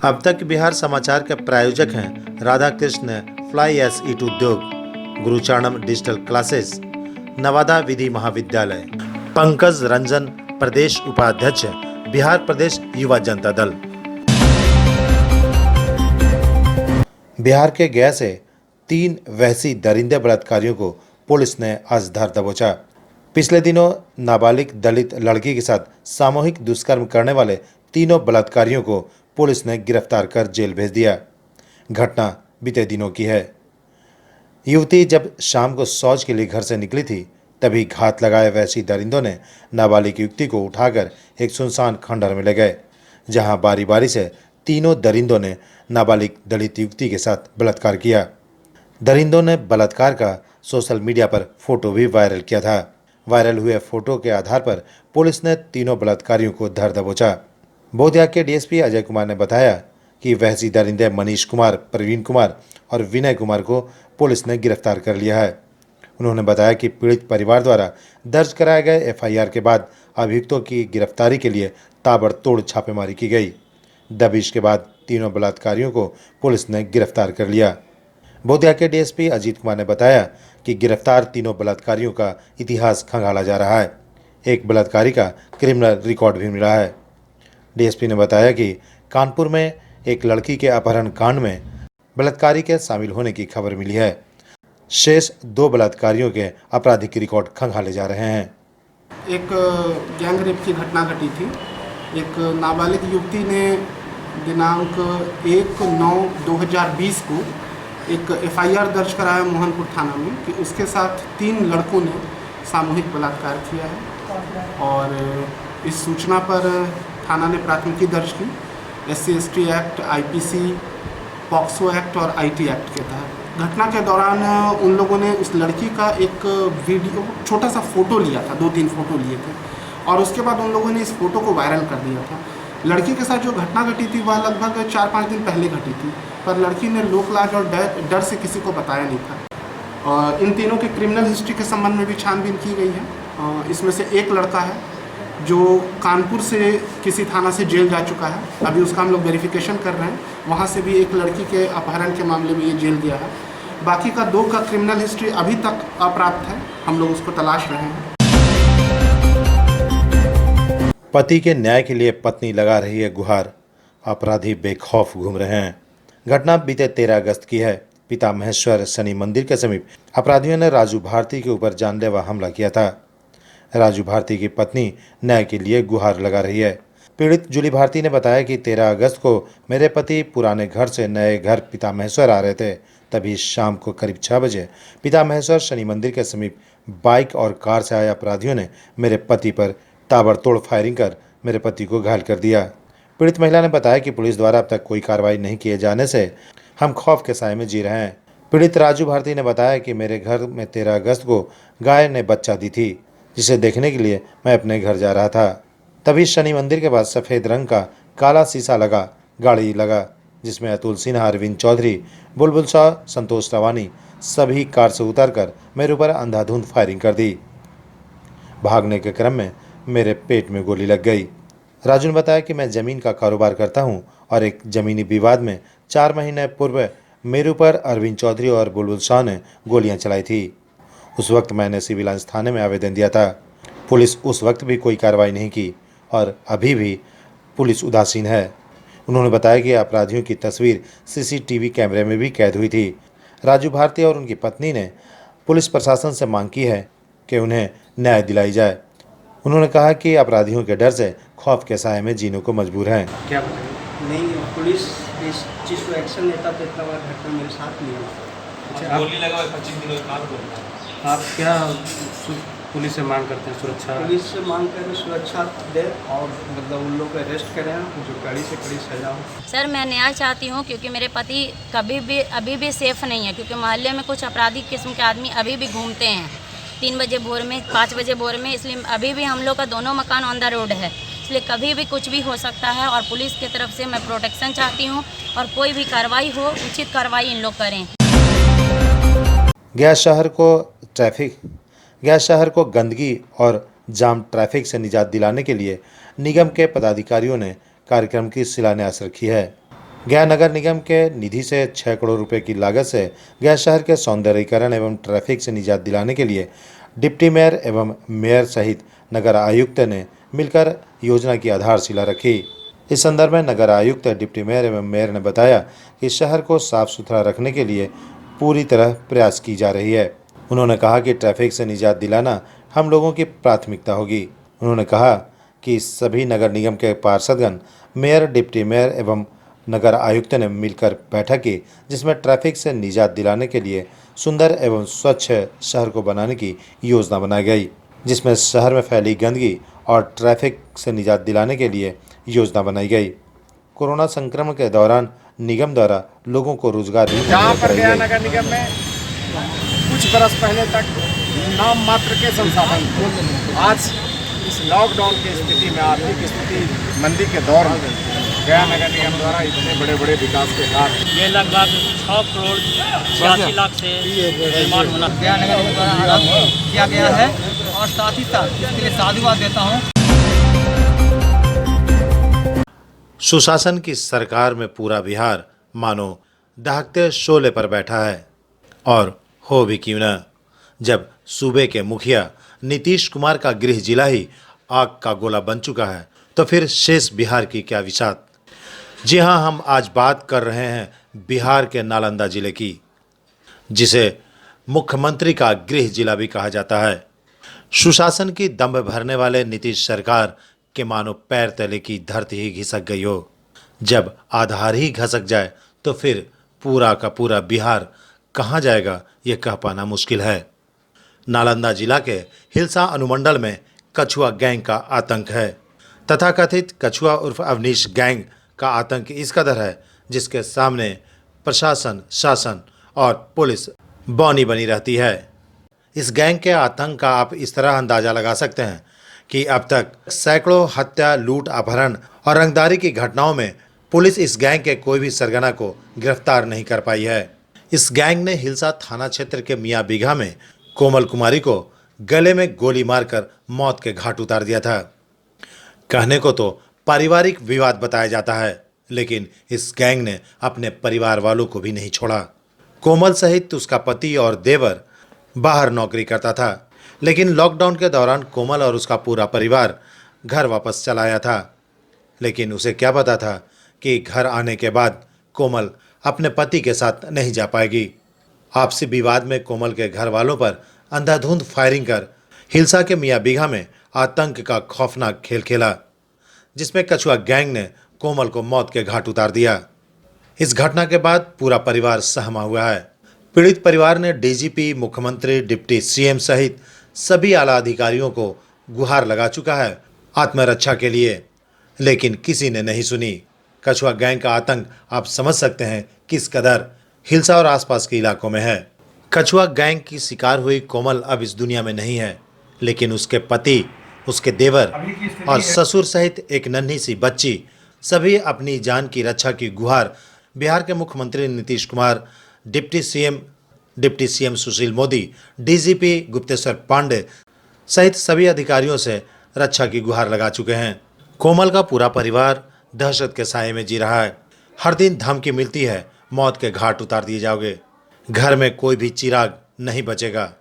अब तक बिहार समाचार के प्रायोजक हैं राधा कृष्ण फ्लाई एस ईट उद्योग, गुरुचारणम डिजिटल क्लासेस, नवादा विधि महाविद्यालय। पंकज रंजन, प्रदेश उपाध्यक्ष, बिहार प्रदेश युवा जनता दल। बिहार के गया से 3 वहशी दरिंदे बलात्कारियों को पुलिस ने आज धर दबोचा। पिछले दिनों नाबालिग दलित लड़की के साथ सामूहिक दुष्कर्म करने वाले तीनों बलात्कारियों को पुलिस ने गिरफ्तार कर जेल भेज दिया। घटना बीते दिनों की है। युवती जब शाम को शौच के लिए घर से निकली थी, तभी घात लगाए वहशी दरिंदों ने नाबालिग युवती को उठाकर एक सुनसान खंडहर में ले गए, जहां बारी बारी से तीनों दरिंदों ने नाबालिग दलित युवती के साथ बलात्कार किया। दरिंदों ने बलात्कार का सोशल मीडिया पर फोटो भी वायरल किया था। वायरल हुए फोटो के आधार पर पुलिस ने तीनों बलात्कारियों को धर दबोचा। बोधगया के डीएसपी अजय कुमार ने बताया कि वहशी दरिंदे मनीष कुमार, प्रवीण कुमार और विनय कुमार को पुलिस ने गिरफ्तार कर लिया है। उन्होंने बताया कि पीड़ित परिवार द्वारा दर्ज कराए गए एफआईआर के बाद अभियुक्तों की गिरफ्तारी के लिए ताबड़तोड़ छापेमारी की गई। दबिश के बाद तीनों बलात्कारियों को पुलिस ने गिरफ्तार कर लिया। बोधगया के डीएसपी अजीत कुमार ने बताया कि गिरफ्तार तीनों बलात्कारियों का इतिहास खंगाला जा रहा है। एक बलात्कारी का क्रिमिनल रिकॉर्ड भी मिला है। डीएसपी ने बताया कि कानपुर में एक लड़की के अपहरण कांड में बलात्कारी के शामिल होने की खबर मिली है। शेष 2 बलात्कारियों के आपराधिक रिकॉर्ड खंगाले जा रहे हैं। एक गैंग रेप की घटना घटी थी। एक नाबालिग युवती ने दिनांक 1/9/2020 को एक एफआईआर दर्ज कराया मोहनपुर थाना में कि उसके साथ 3 लड़कों ने सामूहिक बलात्कार किया है, और इस सूचना पर थाना ने प्राथमिकी दर्ज की SC/ST act, IPC, POCSO act और IT एक्ट के तहत। घटना के दौरान उन लोगों ने उस लड़की का एक वीडियो, छोटा सा फोटो लिया था, 2-3 फोटो लिए थे, और उसके बाद उन लोगों ने इस फोटो को वायरल कर दिया था। लड़की के साथ जो घटना घटी थी वह लगभग 4-5 दिन पहले घटी थी, पर लड़की ने लोकलाज और डर से किसी को बताया नहीं था। और इन तीनों के क्रिमिनल हिस्ट्री के संबंध में भी छानबीन की गई है। इसमें से एक लड़का है जो कानपुर से किसी थाना से जेल जा चुका है। अभी उसका हम लोग वेरिफिकेशन कर रहे हैं। वहाँ से भी एक लड़की के अपहरण के मामले में ये जेल गया है। बाकी का 2 का क्रिमिनल हिस्ट्री अभी तक अप्राप्त है, हम लोग उसको तलाश रहे हैं। पति के न्याय के लिए पत्नी लगा रही है गुहार, अपराधी बेखौफ घूम रहे हैं। घटना बीते 13 अगस्त की है। पिता महेश्वर शनि मंदिर के समीप अपराधियों ने राजू भारती के ऊपर जानलेवा हमला किया था। राजू भारती की पत्नी न्याय के लिए गुहार लगा रही है। पीड़ित जूली भारती ने बताया कि 13 अगस्त को मेरे पति पुराने घर से नए घर पिता महेश्वर आ रहे थे। तभी शाम को करीब 6 बजे पिता महेश्वर शनि मंदिर के समीप बाइक और कार से आए अपराधियों ने मेरे पति पर ताबड़तोड़ फायरिंग कर मेरे पति को घायल कर दिया। पीड़ित महिला ने बताया कि पुलिस द्वारा अब तक कोई कार्रवाई नहीं किए जाने से हम खौफ के साए में जी रहे हैं। पीड़ित राजू भारती ने बताया कि मेरे घर में 13 अगस्त को गाय ने बच्चा दी थी, जिसे देखने के लिए मैं अपने घर जा रहा था। तभी शनि मंदिर के पास सफ़ेद रंग का काला शीशा लगा गाड़ी लगा, जिसमें अतुल सिन्हा, अरविंद चौधरी, बुलबुल शाह, संतोष रवानी सभी कार से उतरकर मेरे ऊपर अंधाधुंध फायरिंग कर दी। भागने के क्रम में मेरे पेट में गोली लग गई। राजू ने बताया कि मैं ज़मीन का कारोबार करता हूं और एक ज़मीनी विवाद में 4 महीने पूर्व मेरे ऊपर अरविंद चौधरी और बुलबुल शाह ने गोलियां चलाई थी। उस वक्त मैंने सिविल लाइंस थाने में आवेदन दिया था। पुलिस उस वक्त भी कोई कार्रवाई नहीं की और अभी भी पुलिस उदासीन है। उन्होंने बताया कि अपराधियों की तस्वीर CCTV कैमरे में भी कैद हुई थी। राजू भारती और उनकी पत्नी ने पुलिस प्रशासन से मांग की है कि उन्हें न्याय दिलाई जाए। उन्होंने कहा कि अपराधियों के डर से खौफ के साए में जीने को मजबूर हैं। क्या नहीं, पुलिस इस चीज़ को एक्शन लेता तो इतना बड़ा घटना मेरे साथ नहीं हुआ। अच्छा, गोली लगा 25 दिनों के बाद आप क्या पुलिस से मांग करते हैं? सुरक्षा पुलिस से मांग कर रहे, सुरक्षा दे और मतलब उन लोग को अरेस्ट करें, जो कड़ी से कड़ी सजा हो। सर, मैं न्याय चाहती हूँ क्योंकि मेरे पति अभी भी सेफ नहीं है, क्योंकि मोहल्ले में कुछ आपराधिक किस्म के आदमी अभी भी घूमते हैं 3 बजे भोर में, 5 बजे भोर में। इसलिए अभी भी हम लोग का दोनों मकान ऑन द रोड है, इसलिए कभी भी कुछ भी हो सकता है। और पुलिस की तरफ से मैं प्रोटेक्शन चाहती हूँ और कोई भी कार्रवाई हो, उचित कार्रवाई इन लोग करें। गया शहर को गंदगी और जाम ट्रैफिक से निजात दिलाने के लिए निगम के पदाधिकारियों ने कार्यक्रम की शिलान्यास रखी है। गया नगर निगम के निधि से 6 करोड़ रुपए की लागत से गया शहर के सौंदर्यीकरण एवं ट्रैफिक से निजात दिलाने के लिए डिप्टी मेयर एवं मेयर सहित नगर आयुक्त ने मिलकर योजना की आधारशिला रखी। इस संदर्भ में नगर आयुक्त डिप्टी मेयर एवं मेयर ने बताया कि शहर को साफ सुथरा रखने के लिए पूरी तरह प्रयास की जा रही है। उन्होंने कहा कि ट्रैफिक से निजात दिलाना हम लोगों की प्राथमिकता होगी। उन्होंने कहा कि सभी नगर निगम के पार्षदगण, मेयर, डिप्टी मेयर एवं नगर आयुक्त ने मिलकर बैठक की, जिसमें ट्रैफिक से निजात दिलाने के लिए सुंदर एवं स्वच्छ शहर को बनाने की योजना बनाई गई, जिसमें शहर में फैली गंदगी और ट्रैफिक से निजात दिलाने के लिए योजना बनाई गई। कोरोना संक्रमण के दौरान निगम द्वारा लोगों को रोजगार भी जहाँ पर गया नगर निगम में कुछ बरस पहले तक नाम मात्र के संसाधन थे। आज इस लॉकडाउन की स्थिति में, आर्थिक स्थिति मंदी के दौर में गया नगर निगम द्वारा इतने बड़े बड़े विकास के कार्य, ये लगभग 6 करोड़ 86 लाख से निर्माण होना गया नगर निगम द्वारा आरंभ किया गया है और साथ ही साथ इसके लिए साधुवाद देता हूँ। सुशासन की सरकार में पूरा बिहार मानो दहकते शोले पर बैठा है, और हो भी क्यों न, जब सूबे के मुखिया नीतीश कुमार का गृह जिला ही आग का गोला बन चुका है, तो फिर शेष बिहार की क्या विषाद। जी हां, हम आज बात कर रहे हैं बिहार के नालंदा जिले की, जिसे मुख्यमंत्री का गृह जिला भी कहा जाता है। सुशासन की दंभ भरने वाले नीतीश सरकार के मानो पैर तले की धरती ही घिसक गई हो। जब आधार ही घसक जाए तो फिर पूरा का पूरा बिहार कहाँ जाएगा, ये कह पाना मुश्किल है। नालंदा जिला के हिलसा अनुमंडल में कछुआ गैंग का आतंक है। तथाकथित कछुआ उर्फ अवनीश गैंग का आतंक इस कदर है, जिसके सामने प्रशासन, शासन और पुलिस बौनी बनी रहती है। इस गैंग के आतंक का आप इस तरह अंदाजा लगा सकते हैं कि अब तक सैकड़ों हत्या, लूट, अपहरण और रंगदारी की घटनाओं में पुलिस इस गैंग के कोई भी सरगना को गिरफ्तार नहीं कर पाई है। इस गैंग ने हिलसा थाना क्षेत्र के मियाँ बीघा में कोमल कुमारी को गले में गोली मारकर मौत के घाट उतार दिया था। कहने को तो पारिवारिक विवाद बताया जाता है, लेकिन इस गैंग ने अपने परिवार वालों को भी नहीं छोड़ा। कोमल सहित उसका पति और देवर बाहर नौकरी करता था, लेकिन लॉकडाउन के दौरान कोमल और उसका पूरा परिवार घर वापस चला आया था। लेकिन उसे क्या पता था कि घर आने के बाद कोमल अपने पति के साथ नहीं जा पाएगी। आपसी विवाद में कोमल के घर वालों पर अंधाधुंध फायरिंग कर हिलसा के मियाँ बीघा में आतंक का खौफनाक खेल खेला, जिसमें कछुआ गैंग ने कोमल को मौत के घाट उतार दिया। इस घटना के बाद पूरा परिवार सहमा हुआ है। पीड़ित परिवार ने डीजीपी, मुख्यमंत्री, डिप्टी सीएम सहित सभी आला अधिकारियों को गुहार लगा चुका है आत्मरक्षा के लिए, लेकिन किसी ने नहीं सुनी। कछुआ गैंग का आतंक आप समझ सकते हैं किस कदर हिलसा और आसपास के इलाकों में है। कछुआ गैंग की शिकार हुई कोमल अब इस दुनिया में नहीं है, लेकिन उसके पति, उसके देवर और ससुर सहित एक नन्ही सी बच्ची सभी अपनी जान की रक्षा की गुहार बिहार के मुख्यमंत्री Nitish Kumar, deputy CM Sushil Modi, DGP Gupteshwar Pandey सहित सभी अधिकारियों से रक्षा की गुहार लगा चुके हैं। कोमल का पूरा परिवार दहशत के साये में जी रहा है। हर दिन धमकी मिलती है, मौत के घाट उतार दिए जाओगे, घर में कोई भी चिराग नहीं बचेगा।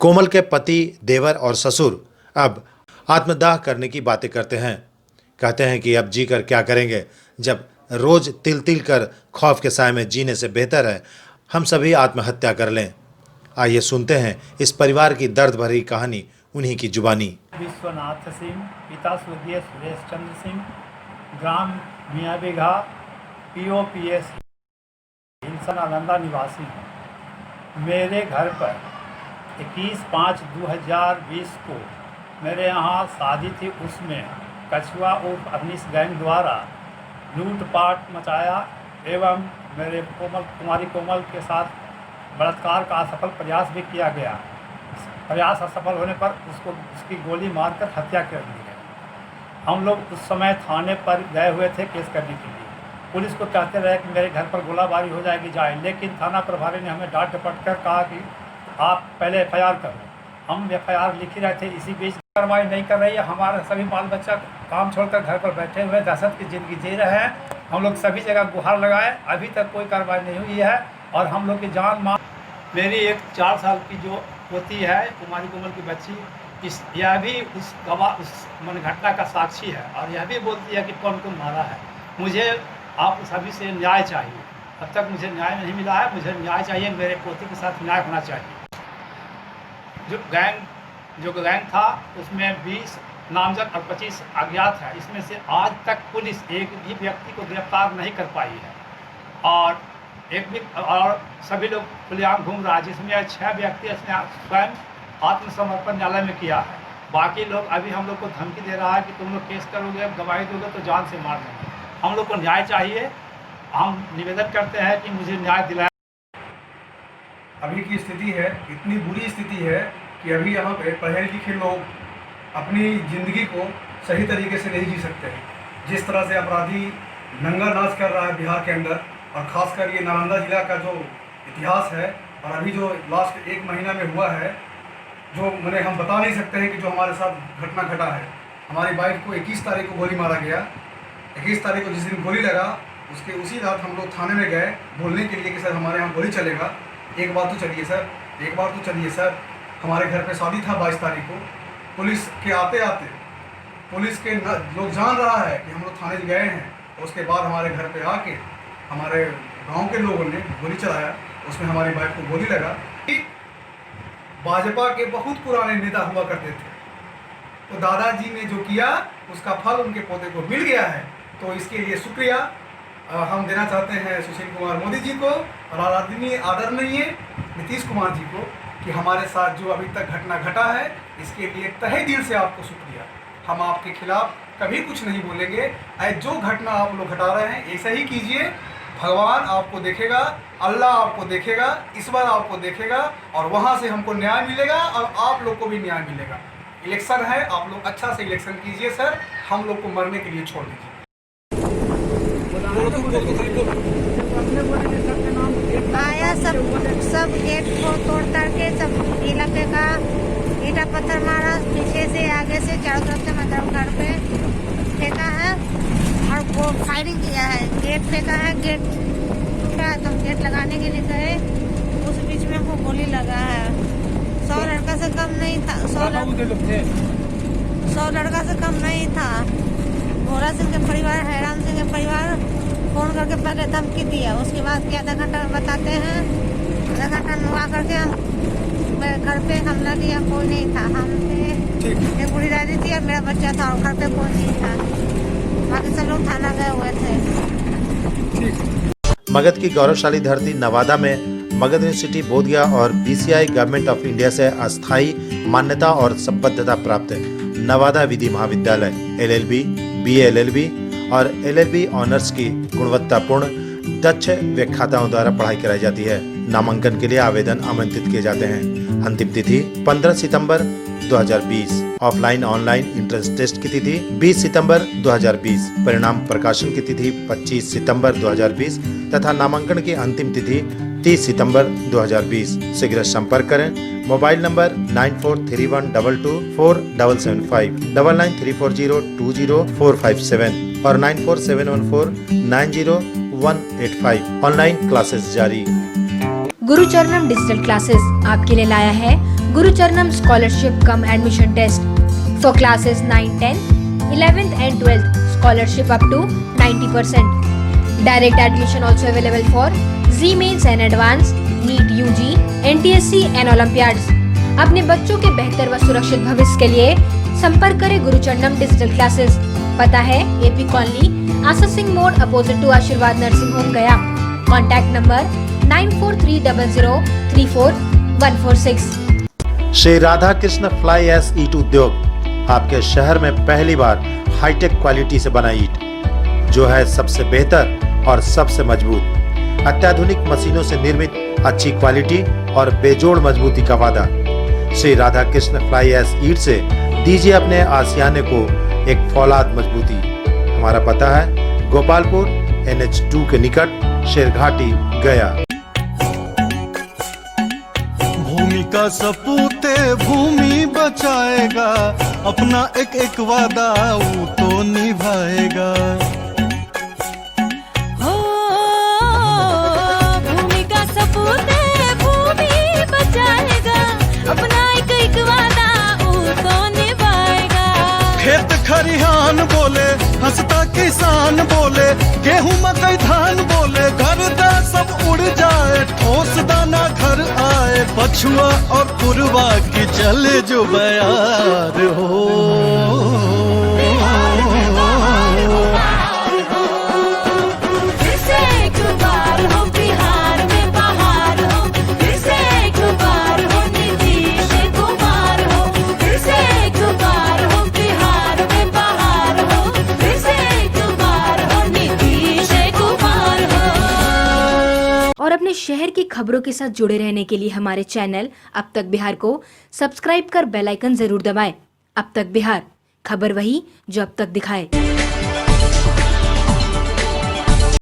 कोमल के पति, देवर और ससुर अब आत्मदाह करने की बातें करते हैं। कहते हैं कि अब जी कर क्या करेंगे, जब रोज तिल तिल कर खौफ के साये में जीने से बेहतर है हम सभी आत्महत्या कर लें। आइए सुनते हैं इस परिवार की दर्द भरी कहानी उन्हीं की जुबानी। विश्वनाथ सिंह, पिता स्वर्गीय सुरेश चंद्र सिंह, ग्राम मियाँ बीघा, POPS हिलसा नालंदा निवासी हूँ। मेरे घर पर 21/5/2020 को मेरे यहाँ शादी थी, उसमें कछुआ उर्फ अवनीश गैंग द्वारा लूटपाट मचाया एवं मेरे कुमारी कोमल के साथ बलात्कार का असफल प्रयास भी किया गया। प्रयास असफल होने पर उसकी गोली मारकर हत्या कर दी गई। हम लोग उस समय थाने पर गए हुए थे केस करने के लिए। पुलिस को कहते रहे कि मेरे घर पर गोलाबारी हो जाएगी, जाए, लेकिन थाना प्रभारी ने हमें डांट डपट कर कहा कि आप पहले FIR करो। हम FIR लिख ही रहे थे। इसी बीच कार्रवाई नहीं कर रही है। हमारे सभी बाल बच्चा काम छोड़कर घर पर बैठे हुए दहशत की ज़िंदगी जी रहे हैं। हम लोग सभी जगह गुहार लगाए, अभी तक कोई कार्रवाई नहीं हुई है। और हम लोग की जान माल, मेरी एक 4 साल की जो पोती है, कुमारी कोमल की बच्ची, यह भी उस घटना का साक्षी है और यह भी बोलती है कि कौन कौन मारा है। मुझे आप सभी से न्याय चाहिए। अब तक मुझे न्याय नहीं मिला है, मुझे न्याय चाहिए। मेरे पोती के साथ न्याय होना चाहिए। जो गैंग था उसमें 20 नामजद और 25 अज्ञात है। इसमें से आज तक पुलिस एक भी व्यक्ति को गिरफ्तार नहीं कर पाई है और सभी लोग खुलेआम घूम रहा है, जिसमें 6 व्यक्ति स्वयं आत्मसमर्पण न्यायालय में किया है। बाकी लोग अभी हम लोग को धमकी दे रहा है कि तुम लोग केस करोगे, गवाही दोगे तो जान से मार देंगे। हम लोग को न्याय चाहिए। हम निवेदन करते हैं कि मुझे न्याय दिलाया। अभी की स्थिति है, इतनी बुरी स्थिति है कि अभी यहाँ पे पढ़े लिखे लोग अपनी ज़िंदगी को सही तरीके से नहीं जी सकते हैं। जिस तरह से अपराधी नंगा नाच कर रहा है बिहार के अंदर, और ख़ासकर ये नालंदा ज़िला का जो इतिहास है और अभी जो लास्ट 1 महीना में हुआ है, जो मैंने हम बता नहीं सकते हैं कि जो हमारे साथ घटना घटा है। हमारी बाइक को 21 तारीख को गोली मारा गया। 21 तारीख को जिस दिन गोली लगा उसी रात हम लोग थाने में गए बोलने के लिए कि सर हमारे यहाँ गोली चलेगा, एक बार तो चलिए सर, एक बार तो चलिए सर। हमारे घर पे शादी था 22 तारीख को। पुलिस के आते आते पुलिस के लोग जान रहा है कि हम लोग थाने गए हैं। उसके बाद हमारे घर पे आके हमारे गांव के लोगों ने गोली चलाया, उसमें हमारी बाइक को गोली लगा। भाजपा के बहुत पुराने नेता हुआ करते थे, तो दादाजी ने जो किया उसका फल उनके पोते को मिल गया है। तो इसके लिए शुक्रिया हम देना चाहते हैं सुशील कुमार मोदी जी को और आदरणीय नीतीश कुमार जी को कि हमारे साथ जो अभी तक घटना घटा है इसके लिए तहे दिल से आपको शुक्रिया। हम आपके खिलाफ कभी कुछ नहीं बोलेंगे। जो घटना आप लोग घटा रहे हैं ऐसा ही कीजिए। भगवान आपको देखेगा, अल्लाह आपको देखेगा, ईश्वर आपको देखेगा और वहाँ से हमको न्याय मिलेगा और आप लोग को भी न्याय मिलेगा। इलेक्शन है, आप लोग अच्छा से इलेक्शन कीजिए सर, हम लोग को मरने के लिए छोड़ दीजिए। आया सब गेट को तोड़ ताड़ के सब इलाके का ईटा पत्थर मारा, पीछे से आगे से चारों तरफ से मतलब घर पे फेंका है और वो फायरिंग किया है। गेट फेंका है, गेट टूटा तो गेट लगाने के लिए गए, उस बीच में वो गोली लगा है। 100 लड़का से कम नहीं था, 100 लड़का से कम नहीं था। भोला सिंह के परिवार, हैरान सिंह के परिवार फोन करके पहले धमकी दिया, उसके बाद के आधा घंटा बताते हैं, आधा घंटा नुआ करके हम घर पे हमला किया। कोई नहीं था, हम थे, एक बूढ़ी दादी थी और मेरा बच्चा था और घर पे कोई नहीं था। बाकी सब लोग थाना गए हुए थे। मगध की गौरवशाली धरती नवादा में मगध यूनिवर्सिटी बोधगया और BCI गवर्नमेंट ऑफ इंडिया से अस्थायी मान्यता और संबद्धता प्राप्त नवादा विधि महाविद्यालय LLB, BA LLB और LLB ऑनर्स की गुणवत्तापूर्ण दक्ष व्याख्याताओं द्वारा पढ़ाई कराई जाती है। नामांकन के लिए आवेदन आमंत्रित किए जाते हैं। अंतिम तिथि 15 सितंबर 2020। ऑफलाइन ऑनलाइन एंट्रेंस टेस्ट की तिथि 20 सितंबर 2020। परिणाम प्रकाशन की तिथि 25 सितंबर 2020 तथा नामांकन की अंतिम तिथि 30 सितंबर 2020। शीघ्र संपर्क करें। मोबाइल नंबर 9431224775, 9934020457 और 9471490185। ऑनलाइन क्लासेस जारी। गुरुचरणम डिजिटल क्लासेस आपके लिए लाया है Gurucharanam scholarship cum admission test for classes 9, 10, 11th and 12th. Scholarship up to 90%. Direct admission also available for Z Mains and Advanced, NEET UG, NTSC and Olympiads. अपने बच्चों के बेहतर व सुरक्षित भविष्य के लिए संपर्क करें गुरुचरणम डिजिटल क्लासेस। पता है AP कॉलोनी, आशा सिंह मोड़, opposite to Ashirwad nursing home, गया। Contact number 9430034146। Shri Radha Krishna fly ash ईट उद्योग आपके शहर में पहली बार हाईटेक क्वालिटी से बना ईट, जो है सबसे बेहतर और सबसे मजबूत। अत्याधुनिक मशीनों से निर्मित अच्छी क्वालिटी और बेजोड़ मजबूती का वादा। श्री राधा कृष्ण फ्लाई ऐश ईट से दीजिए अपने आशियाने को एक फौलाद मजबूती। हमारा पता है गोपालपुर NH2 के निकट शेरघाटी, गया। भूमि का सपूते भूमि बचाएगा, अपना एक एक वादा वो तो निभाएगा। खरिहान बोले, हंसता किसान बोले, गेहूं मकई धान बोले, घर दा सब उड़ जाए, ठोस दाना घर आए, पछुआ और पुरवा की चले जो बयार हो। और अपने शहर की खबरों के साथ जुड़े रहने के लिए हमारे चैनल अब तक बिहार को सब्सक्राइब कर बेल आइकन जरूर दबाएं। अब तक बिहार, खबर वही जो अब तक दिखाए।